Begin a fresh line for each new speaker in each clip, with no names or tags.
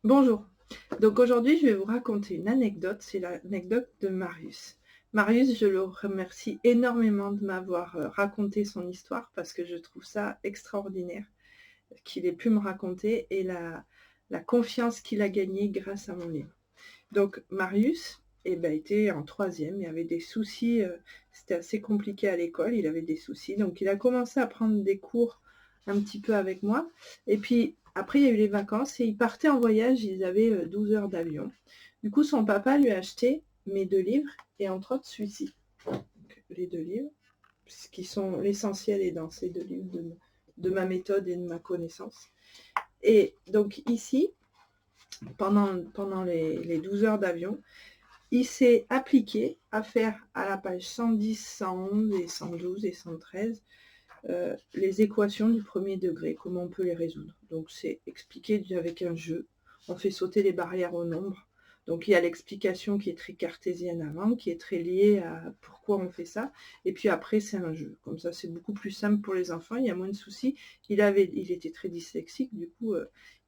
Bonjour. Donc aujourd'hui, je vais vous raconter une anecdote, c'est l'anecdote de Marius. Marius, je le remercie énormément de m'avoir raconté son histoire parce que je trouve ça extraordinaire qu'il ait pu me raconter et la confiance qu'il a gagnée grâce à mon livre. Donc Marius était en troisième, il avait des soucis, c'était assez compliqué à l'école, il avait des soucis, donc il a commencé à prendre des cours un petit peu avec moi, et puis après il y a eu les vacances, et ils partaient en voyage, ils avaient 12 heures d'avion. Du coup son papa lui a acheté mes deux livres, et entre autres celui-ci, donc, les deux livres, qui sont l'essentiel est dans ces deux livres de ma méthode et de ma connaissance. Et donc ici, pendant les 12 heures d'avion, il s'est appliqué à faire à la page 110, 111 et 112 et 113 les équations du premier degré, comment on peut les résoudre. Donc c'est expliqué avec un jeu, on fait sauter les barrières au nombre. Donc il y a l'explication qui est très cartésienne avant, qui est très liée à pourquoi on fait ça, et puis après c'est un jeu. Comme ça c'est beaucoup plus simple pour les enfants, il y a moins de soucis. Il était très dyslexique, du coup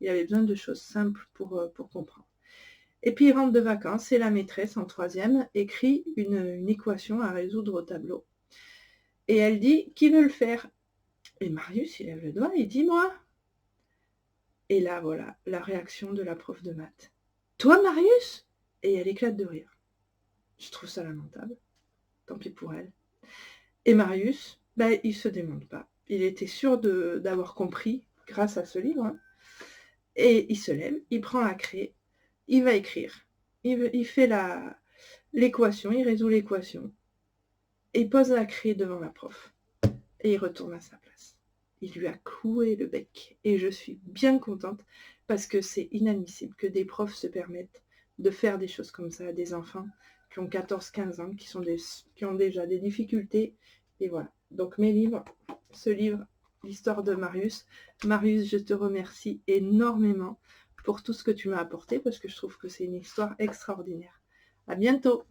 il avait besoin de choses simples pour comprendre. Et puis il rentre de vacances et la maîtresse en troisième écrit une équation à résoudre au tableau. Et elle dit, qui veut le faire? Et Marius, il lève le doigt et dit, moi. Et là, voilà, la réaction de la prof de maths. Toi, Marius? Et elle éclate de rire. Je trouve ça lamentable. Tant pis pour elle. Et Marius, il se démonte pas. Il était sûr d'avoir compris grâce à ce livre. Hein. Et il se lève, il prend la craie, il va écrire. Il fait l'équation, il résout l'équation. Et il pose la craie devant la prof. Et il retourne à sa place. Il lui a cloué le bec. Et je suis bien contente parce que c'est inadmissible que des profs se permettent de faire des choses comme ça à des enfants qui ont 14-15 ans, qui ont déjà des difficultés. Et voilà. Donc mes livres, ce livre, l'histoire de Marius. Marius, je te remercie énormément pour tout ce que tu m'as apporté parce que je trouve que c'est une histoire extraordinaire. À bientôt!